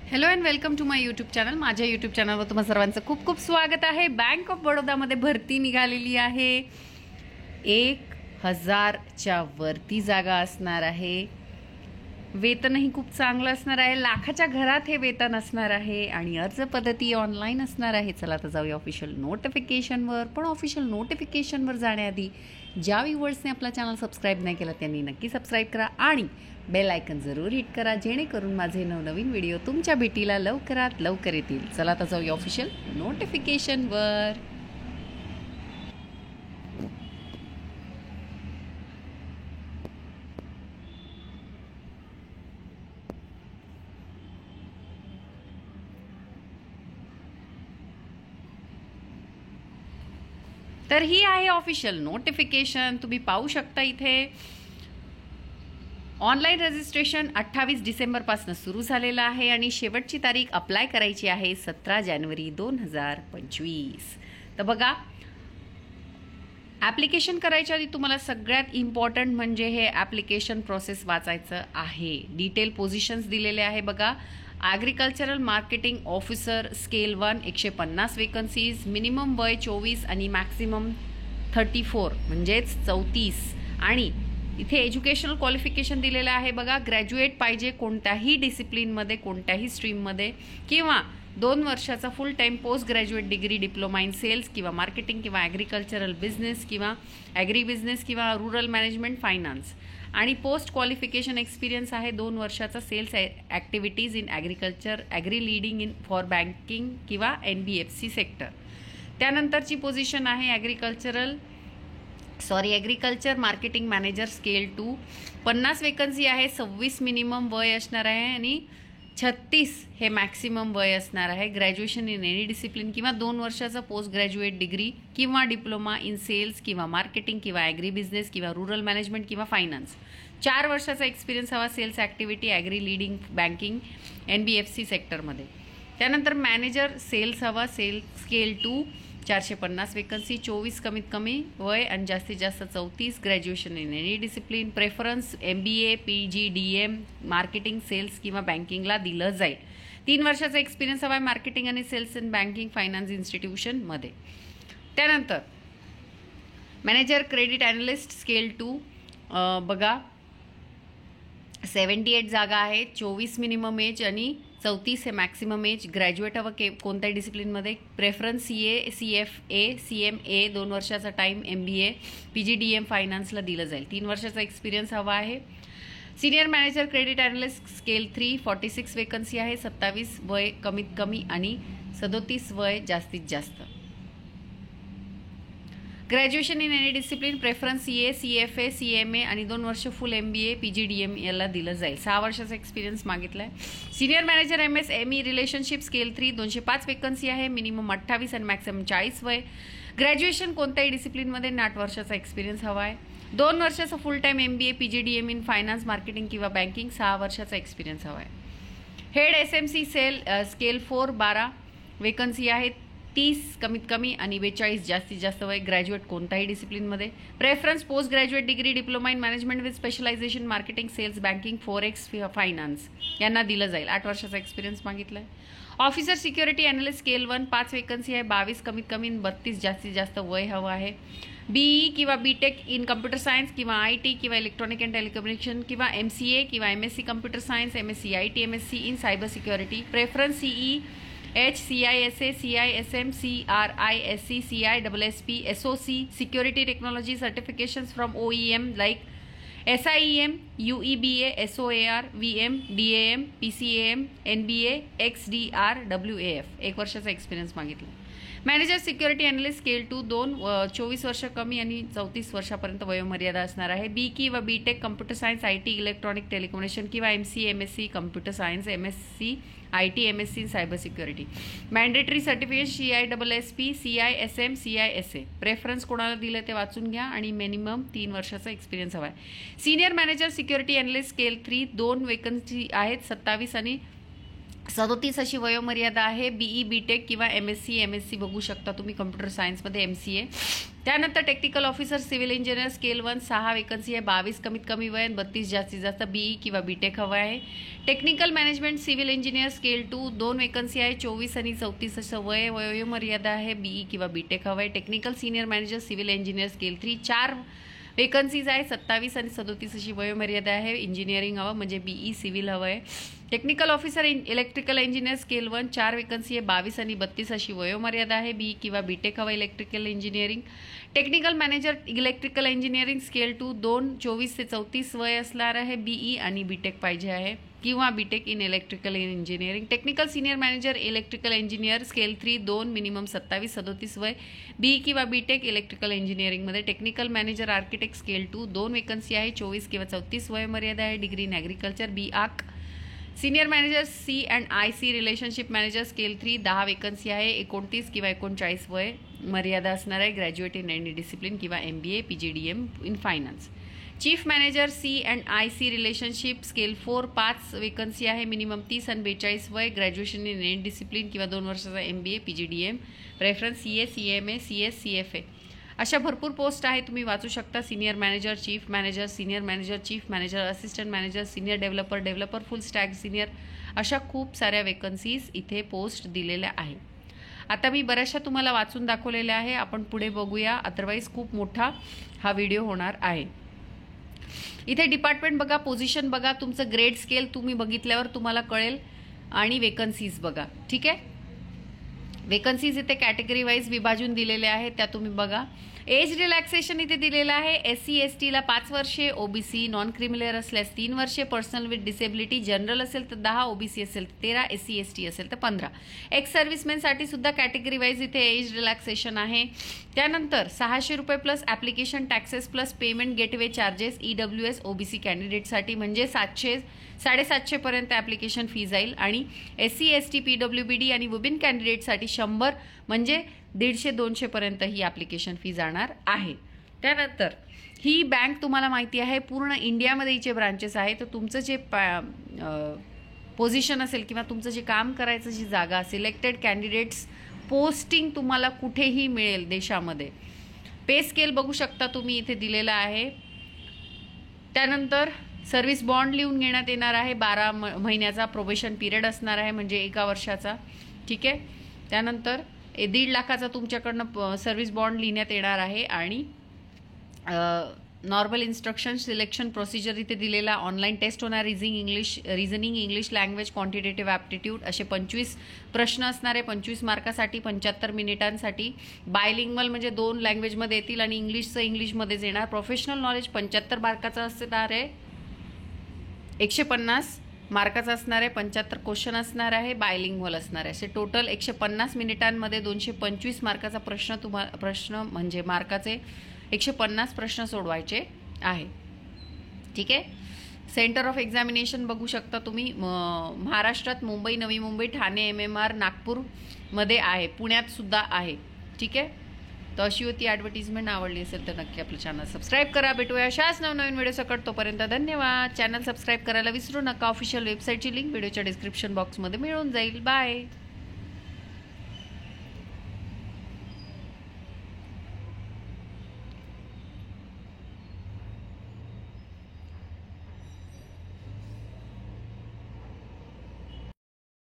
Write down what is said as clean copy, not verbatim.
Hello and welcome to my YouTube channel. माझ्या YouTube चॅनलवर तुम्हा सर्वांचं खूप खूप स्वागत आहे. बँक ऑफ बडोदामध्ये भरती निघालेली आहे. 1000च्या वरती जागा असणार आहे. वेतनही खूप चांगलं असणार आहे. लाखाच्या घरात हे वेतन असणार आहे आणि अर्ज पद्धती ऑनलाईन असणार आहे. चला तर जाऊया ऑफिशियल नोटिफिकेशनवर. पण ऑफिशियल नोटिफिकेशनवर जाण्याआधी ज्या व्ह्यूअर्सने आपला चॅनल सबस्क्राईब नाही केला त्यांनी नक्की सबस्क्राईब करा आणि बेल आयकन जरूर हिट करा, जेणेकरून माझे नवनवीन व्हिडिओ तुमच्या भेटीला लवकरात लवकर येतील. चला तर जाऊया ऑफिशियल नोटिफिकेशनवर. तर ही आहे ऑफिशियल नोटिफिकेशन. तुम्ही पाहू शकता इथे ऑनलाईन रजिस्ट्रेशन 28 डिसेंबरपासून सुरू झालेलं आहे आणि शेवटची तारीख अप्लाय करायची आहे 17 जानेवारी 2025. तर बघा, ॲप्लिकेशन करायच्या आधी तुम्हाला सगळ्यात इम्पॉर्टंट म्हणजे हे ॲप्लिकेशन प्रोसेस वाचायचं आहे. डिटेल पोझिशन्स दिलेले आहे बघा. Agricultural marketing officer scale 1 150 vacancies. Minimum वय 24 आणि मॅक्सिमम 34 म्हणजेच 34. आणि इथे एज्युकेशनल क्वालिफिकेशन दिलेलं आहे बघा. ग्रॅज्युएट पाहिजे कोणत्याही डिसिप्लिनमध्ये, कोणत्याही स्ट्रीममध्ये, किंवा 2 वर्षाचा full time post graduate degree diploma in sales किंवा मार्केटिंग किंवा ॲग्रिकल्चरल बिझनेस किंवा ॲग्री बिझनेस किंवा रुरल मॅनेजमेंट फायनान्स. आणि पोस्ट क्वालिफिकेशन एक्सपिरियन्स आहे 2 वर्षाचा sales activities in agriculture, agri leading in for banking किंवा NBFC सेक्टर. त्यानंतरची पोझिशन आहे agriculture marketing manager scale 2. 50 vacancy आहे. 26 मिनिमम वय असणार आहे आणि 36 हे मॅक्सिमम वय असणार आहे. ग्रॅज्युएशन इन एनी डिसिप्लिन किंवा 2 वर्षाचा पोस्ट ग्रॅज्युएट डिग्री किंवा डिप्लोमा इन सेल्स किंवा मार्केटिंग किंवा ॲग्री बिझनेस किंवा रुरल मॅनेजमेंट किंवा फायनान्स. 4 वर्षाचा एक्सपिरियन्स हवा sales activity, agri leading, banking, NBFC सेक्टरमध्ये. त्यानंतर मॅनेजर सेल्स हवा स्केल 2. 450 वेकन्सी. 24 कमीत कमी वय आणि जास्तीत जास्त 34. Graduation in any discipline. Preference MBA, PGDM, marketing, sales किंवा बँकिंगला दिलं जाईल. 3 वर्षाचा एक्सपिरियन्स हवा आहे मार्केटिंग आणि सेल्स इन बँकिंग फायनान्स इन्स्टिट्यूशनमध्ये. त्यानंतर मॅनेजर क्रेडिट ॲनालिस्ट स्केल 2 बघा. 78 जागा आहेत. 24 मिनिमम एज आणि 34 हे मॅक्सिमम एज. ग्रॅज्युएट हवं कोणत्याही डिसिप्लिनमध्ये. प्रेफरन्स CA, CFA, CMA, 2 वर्षाचा टाईम MBA, PGDM फायनान्सला दिलं जाईल. 3 वर्षाचा एक्सपिरियन्स हवा आहे. Senior manager credit analyst scale 3. 46 vacancy आहे. 27 वय कमीत कमी आणि 37 वय जास्तीत जास्त. Graduation in any discipline. Preference CA, CFA, CMA आणि 2 वर्ष फुल MBA, PGDM याला दिलं जाईल. 6 वर्षाचा एक्सपिरियन्स मागितला आहे. Senior manager MSME relationship scale 3. 205 vacancy आहे. मिनिमम 28 आणि मॅक्सिमम 40 वय. ग्रॅज्युएशन कोणत्याही डिसिप्लिनमध्ये 8 वर्षाचा एक्सपिरियन्स हवा आहे. 2 वर्षाचा full time MBA, PGDM in finance, marketing किंवा बँकिंग. 6 वर्षाचा एक्सपिरियन्स हवा आहे. Head SMC cell scale 4. 12 vacancy आहेत. 30 कमीत कमी आणि 42 जास्तीत जास्त वय. ग्रॅज्युएट कोणत्याही डिसिप्लिनमध्ये. Preference post graduate degree diploma in management with specialisation marketing, sales, banking, forex, finance यांना दिलं जाईल. 8 वर्षाचा एक्सपिरियन्स मागितला आहे. Officer security analyst scale 1. 5 vacancy आहे. 22 कमीत कमी 32 जास्तीत जास्त वय हवं आहे. BE किंवा BTech इन कम्प्युटर सायन्स किंवा IT किंवा इलेक्ट्रॉनिक अँड टेलिकम्युनिकेशन किंवा MCA किंवा MSc computer science, MSc IT, MSc in cyber security. Preference CE, CISA, CISM, CRISC, CISSP, SOC, security technology certifications from OEM like SIEM, UEBA, SOAR, VM, DAM, PCAM, NBA, XDR, WAF. 1 वर्षाचा experience मागितला. Manager security analyst scale 2. 24 वर्ष कमी आणि 34 वर्षापर्यंत वयोमर्यादा असणार आहे. B किंवा BTech computer science, IT, electronic telecommunication किंवा MCA, MSc computer science, MSc IT, MSc in cyber security. Mandatory certificate CISSP, CISM, CISA. Preference कोणाला दिलं ते वाचून घ्या आणि मिनिमम 3 वर्षाचा एक्सपिरियन्स हवा आहे. Senior manager security analyst scale 3. 2 vacancy आहेत. 27 आणि 37 अशी वयोमर्यादा आहे. BE BTech किंवा MSc बघू शकता तुम्ही कम्प्युटर सायन्समध्ये MCA. त्यानंतर technical officer civil engineer scale 1 6 vacancy आहे. 22 कमीत कमी वय, 32 जास्तीत जास्त. BE किंवा BTech हवं आहे. Technical management civil engineer scale 2 2 vacancy आहे. 24 आणि 34 असं वयोमर्यादा आहे. BE किंवा BTech हवं आहे. Technical senior manager civil engineer scale 3 4 vacancies आहे. 27 आणि 37 अशी वयोमर्यादा आहे. इंजिनिअरिंग हवं म्हणजे BE सिव्हिल हवं आहे. Technical officer electrical engineer scale 1 4 vacancy आहे. 22 आणि 32 अशी वयोमर्यादा आहे. BE किंवा BTech हवं electrical engineering. Technical manager electrical engineering scale 2 2 24 ते 34 वय असणार आहे. BE आणि BTech पाहिजे आहे किंवा BTech in electrical engineering. Technical senior manager electrical engineer scale 3 2 minimum 27 37 वय. BE किंवा BTech इलेक्ट्रिकल इंजिनिअरिंगमध्ये. Technical manager architect scale 2 2 vacancy आहे. 24 किंवा 34 वयमर्यादा आहे. Degree in agriculture BArch. Senior manager C&IC relationship manager scale 3 10 vacancy आहे. 29 किंवा 39 वय मर्यादा असणार आहे. ग्रॅज्युएट इन एनी डिसिप्लिन किंवा MBA PGDM in finance. Chief manager C&IC relationship scale 4 5 vacancy आहे. मिनिमम 30 आणि 42 वय. ग्रॅज्युएशन इन एनी डिसिप्लिन किंवा 2 वर्षाचा MBA PGDM. Preference CA CMA CS CFA. अशा भरपूर पोस्ट आहे, तुम्ही वाचू शकता. Senior manager, chief manager, senior manager, chief manager, assistant manager, senior developer फुल स्टॅक सिनियर, अशा खूप साऱ्या वेकन्सीज इथे पोस्ट दिलेल्या आहे. आता मी बऱ्याचशा तुम्हाला वाचून दाखवलेल्या आहे. आपण पुढे बघूया, अदरवाईज खूप मोठा हा व्हिडिओ होणार आहे. इथे डिपार्टमेंट बघा, पोझिशन बघा, तुमचं ग्रेड स्केल तुम्ही बघितल्यावर तुम्हाला कळेल आणि वेकन्सीज बघा. ठीक आहे, वेकन्सीज इथे कॅटेगरी वाईज विभाजून दिलेले आहे, त्या तुम्ही बघा. एज रिलॅक्सेशन इथे दिलेलं आहे. SC STला 5 वर्षे, OBC नॉन क्रिमिलेअर असल्यास 3 वर्षे, पर्सनल विथ डिसेबिलिटी जनरल असेल तर 10, OBC असेल तर 13, SC ST असेल तर 15. एक्स सर्व्हिसमॅनसाठी सुद्धा कॅटेगरी वाईज इथे एज रिलॅक्सेशन आहे. त्यानंतर 600 रुपये plus application taxes plus payment gateway charges EWS OBC कॅन्डिडेटसाठी म्हणजे 700-750 पर्यंत ॲप्लिकेशन फी जाईल. आणि SC ST PWBD आणि वुमेन कॅन्डिडेटसाठी 100 म्हणजे 150-200 पर्यंत ही ॲप्लिकेशन फी जाणार आहे. त्यानंतर ही बँक तुम्हाला माहिती आहे पूर्ण इंडियामध्ये हिचे ब्रांचेस आहे. तर तुमचं जे पोझिशन असेल किंवा तुमचं जे काम करायचं जी जागा, सिलेक्टेड कॅन्डिडेट्स पोस्टिंग तुम्हाला कुठेही मिळेल देशामध्ये. पे स्केल बघू शकता तुम्ही इथे दिलेला आहे. त्यानंतर सर्व्हिस बॉन्ड लिहून घेण्यात येणार आहे. 12 महिन्याचा प्रोबेशन पिरियड असणार आहे म्हणजे 1 वर्षाचा. ठीक आहे, त्यानंतर 1.5 लाखाचा तुमच्याकडनं सर्व्हिस बॉन्ड लिहिण्यात येणार आहे. आणि नॉर्मल इन्स्ट्रक्शन सिलेक्शन प्रोसिजर इथे दिलेला. ऑनलाईन टेस्ट होणार. Reasoning English language, quantitative aptitude असे 25 प्रश्न असणार आहे. 25 मार्कासाठी, 75 मिनिटांसाठी. बायलिंग्वल म्हणजे 2 लँग्वेजमध्ये येतील आणि इंग्लिशचं इंग्लिशमध्येच येणार. प्रोफेशनल नॉलेज 75 मार्काचं असणार आहे. 150 मार्काचा असणार आहे. 75 क्वेश्चन असणार आहे. बायलिंग्वल असणार आहे. असे टोटल 150 मिनिटांमध्ये 225 मार्काचा प्रश्न म्हणजे मार्काचे 150 प्रश्न सोडवायचे आहे. ठीक आहे, सेंटर ऑफ एक्झामिनेशन बघू शकता तुम्ही. महाराष्ट्रात मुंबई, नवी मुंबई, ठाणे, MMR, नागपूरमध्ये आहे, पुण्यात सुद्धा आहे. ठीक आहे, तर अशी होती ॲडव्हर्टिजमेंट. आवडली असेल तर नक्की आपलं चॅनल सबस्क्राईब करा. भेटूया अशाच नवनवीन व्हिडिओ सकट. तोपर्यंत धन्यवाद. चॅनल सबस्क्राईब करायला विसरू नका. ऑफिशियल वेबसाईटची लिंक व्हिडिओच्या डिस्क्रिप्शन बॉक्समध्ये मिळून जाईल. बाय.